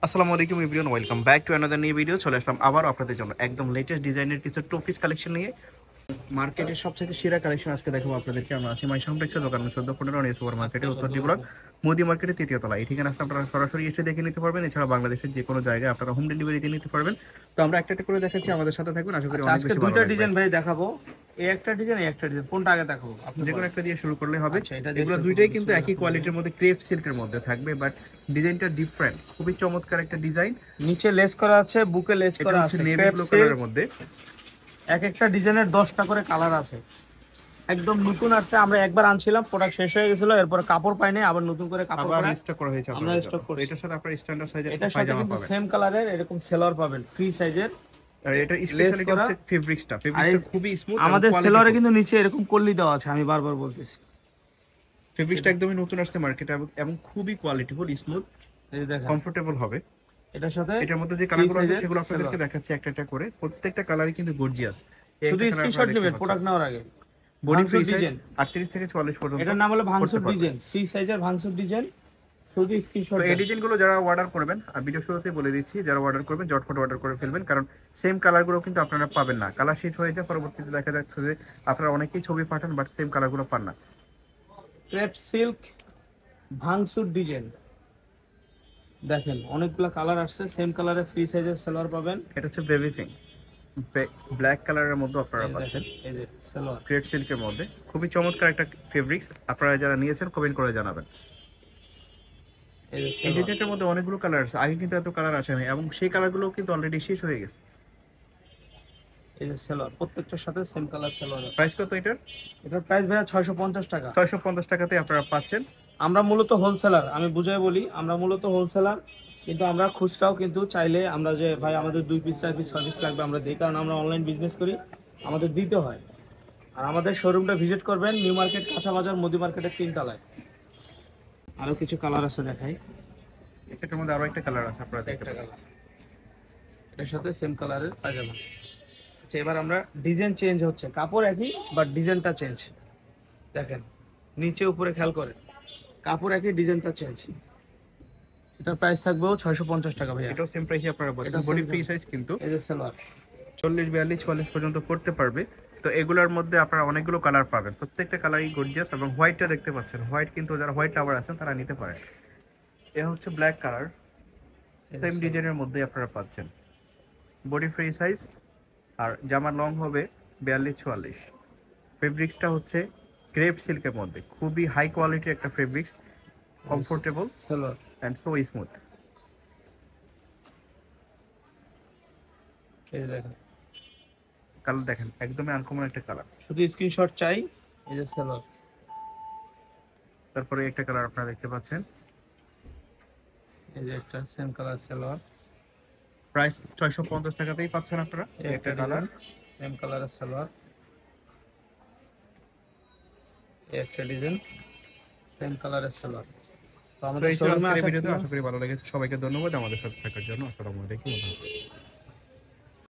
আসসালামু আলাইকুম everyone, welcome back to another new video. চলে আসলাম আবার আপনাদের জন্য একদম লেটেস্ট ডিজাইনের কিছু টু পিস কালেকশন নিয়ে। মার্কেটের সবচেয়ে সেরা কালেকশন আজকে দেখাবো আপনাদেরকে। আমরা আছি মাই সামটেক্সের দোকান 14-15 নিউ সুপার মার্কেটের উত্তর দিকব্লক মোদি মার্কেটের তৃতীয় তলা। এই ঠিকানা আপনারা সরাসরি এসে দেখে নিতে পারবেন। এছাড়া বাংলাদেশের যে কোনো জায়গায় আপনারা হোম ডেলিভারিতে নিতে পারবেন। তো আমরা একটা একটা করে দেখাচ্ছি, আমাদের সাথে থাকুন, আশা করি আচ্ছা, অনেক আজকে বেশি ভালো দুইটা লাগবে। ডিজাইন ভাই দেখাবো। এই একটা ডিজাইন, এই একটা ডিজাইন, কোনটা আগে দেখাবো? আপনি যে কোনো বলেন। একটা দিয়ে শুরু করলে হবে। আচ্ছা, এটা দিয়ে এগুলো শুরু দুইটাই করবো, কিন্তু একই বিসমিল্লাহ। কোয়ালিটির মধ্যে ক্রেপ সিল্কের মধ্যে থাকবে, বাট ডিজাইনটা ডিফারেন্ট, খুবই চমৎকার একটা ডিজাইন। নিচে লেস করা আছে, বুকে লেস এটা করা হচ্ছে আছে, নেভি ক্রেপ ব্লু সিল্ক। কালারের মধ্যে। এক একটা ডিজাইনের 10টা করে কালার আছে। একদম নতুন আসছে, আমরা একবার আনছিলাম, প্রোডাক্ট শেষ হয়ে গেছিল, এরপর কাপড় পাইনি, আবার নতুন করে কাপড় আবার করে রিস্টক করা হয়েছে আমরা আপনাদের জন্য। স্টক তো করছি। এটার সাথে আপনারা স্ট্যান্ডার্ড সাইজের এটার সাথে পায়জামা কিন্তু পাবেন। সেম কালারের এরকম সেলর পাবেন, ফ্রি সাইজের। আর এটার লেস স্পেশালিটি করা। হচ্ছে ফেব্রিক্সটা আর খুবই স্মুথ এবং আমাদের সেলরে কোয়ালিটিফুল। কিন্তু নিচে এরকম কল্লি দেওয়া আছে, আমি বারবার বলতেছি। ফেব্রিক্সটা একদমই নতুন আসছে মার্কেটে এবং খুবই কোয়ালিটিফুল, স্মুথ, এই যে দেখেন, কমফোর্টেবল হবে। এটার সাথে এটার মধ্যে যে ফ্রি কালারগুলো আছে সাইজের সেগুলো আপনাদেরকে সেলর। দেখাচ্ছি একটা একটা করে। প্রত্যেকটা কালারই কিন্তু গর্জিয়াস। শুধু স্ক্রিনশট নেবেন প্রোডাক্ট নেওয়ার আগে। বডি ফ্রি ভাঙচুর সাইজ ডিজাইন, 38 থেকে 44 পর্যন্ত। এটার নাম হলো ভাঙচুর করতে পারবেন। ডিজাইন, ফ্রি সাইজের ভাঙচুর ডিজাইন। শুধু স্ক্রিনশট তো এই দেন। ডিজাইনগুলো যারা অর্ডার করবেন, আর ভিডিও শুরুতেই বলে দিচ্ছি, যারা অর্ডার করবেন ঝটপট অর্ডার করে ফেলবেন, কারণ সেম কালারগুলো কিন্তু আপনারা পাবেন না। কালার শেষ হয়ে যায়, পরবর্তীতে দেখা যাচ্ছে যে আপনারা অনেকেই ছবি পাঠান বাট সেম কালারগুলো পান না। ক্রেপ সিল্ক ভাঙচুর ডিজাইন, দেখেন অনেকগুলো কালার আসছে, সেম কালারে ফ্রি সাইজের সালোয়ার পাবেন। এটা হচ্ছে বেবি পিঙ্ক, ব্ল্যাক কালারের মধ্যে আপনারা এই পাচ্ছেন, দেখেন, এই যে সালোয়ার, গ্রেড সিল্কের মধ্যে। খুবই চমৎকার একটা ফেব্রিক্স। আপনারা যারা নিয়েছেন কমেন্ট করে জানাবেন। এই যে এই সালোয়ার, ডিজাইনটার মধ্যে অনেকগুলো কালার আছে, আগে কিন্তু এত কালার আসে না, এবং সেই কালারগুলো কিন্তু অলরেডি শেষ হয়ে গেছে। এই যে সালোয়ার, প্রত্যেকটার সাথে সেম কালার সালোয়ার আছে। প্রাইস কত এটার? এটার প্রাইস ভাইয়া 650 টাকা। 650 টাকাতে আপনারা পাচ্ছেন। আমরা মূলত হোলসেলার, আমি বুঝাই বলি, আমরা মূলত হোলসেলার, কিন্তু আমরা খুচরাও কিন্তু চাইলে আমরা যে ভাই আমাদের 2 পিস 4 পিস 6 পিস লাগবে আমরা দিই, কারণ আমরা অনলাইন বিজনেস করি, আমাদের দিতে হয়। আর আমাদের শোরুমটা ভিজিট করবেন নিউ মার্কেট কাঁচা বাজার মোদি মার্কেটের 3 তলায়। আরো কিছু কালার আছে দেখাই। এটার মধ্যে আরো একটা কালার আছে, আপনারা দেখতে একটা পাচ্ছেন। কালার, এটার সাথে সেম কালারের পায়জামা। আচ্ছা, এবার আমরা ডিজাইন চেঞ্জ হচ্ছে, কাপড় একই বাট ডিজাইনটা চেঞ্জ। দেখেন নিচে উপরে খেয়াল করে, কাপড় একই, ডিজাইনটা চেঞ্জ। এটার প্রাইস থাকবেও 650 টাকা ভাইয়া। এটাও সেম প্রাইসে আপনারা পাচ্ছেন। এটা body same free price। Size কিন্তু এই যে সালোয়ার, 40, 42, 44 পর্যন্ত পড়তে পারবে। তো এগুলোর মধ্যে আপনারা অনেকগুলো কালার পাবেন, প্রত্যেকটা কালারই গর্জিয়াস। এবং হোয়াইটটা দেখতে পাচ্ছেন, হোয়াইট কিন্তু যারা হোয়াইট লাভার আছেন তারা নিতে পারেন। এ হচ্ছে ব্ল্যাক কালার, সেম ডিজাইনের মধ্যে আপনারা পাচ্ছেন। বডি ফ্রি সাইজ, আর জামার লং হবে 42, 44। ফেব্রিক্সটা হচ্ছে গ্রেপ সিল্কের মধ্যে, খুবই হাই কোয়ালিটির একটা fabrics, comfortable salwar. And so smooth. এই যে দেখেন, কালার দেখেন, একদমই আনকমন একটা কালার। শুধু স্ক্রিনশট চাই। এই যে সালোয়ার, তারপরে একটা কালার আপনারা দেখতে পাচ্ছেন। এই যে একটা সেম কালার সালোয়ার। প্রাইস 650 টাকাতেই পাচ্ছেন আপনারা। এই একটা কালার, সেম কালারের সালোয়ার। এই একটা ডিজাইন, সেম কালারের সালোয়ার। তো তো আমাদের এই ছিল শোরুমে আজকের এই আসার ভিডিওতে। ঠিকানা। আশা করি ভালো লেগেছে। সবাইকে ধন্যবাদ আমাদের সাথে থাকার জন্য। আসসালামু আলাইকুম।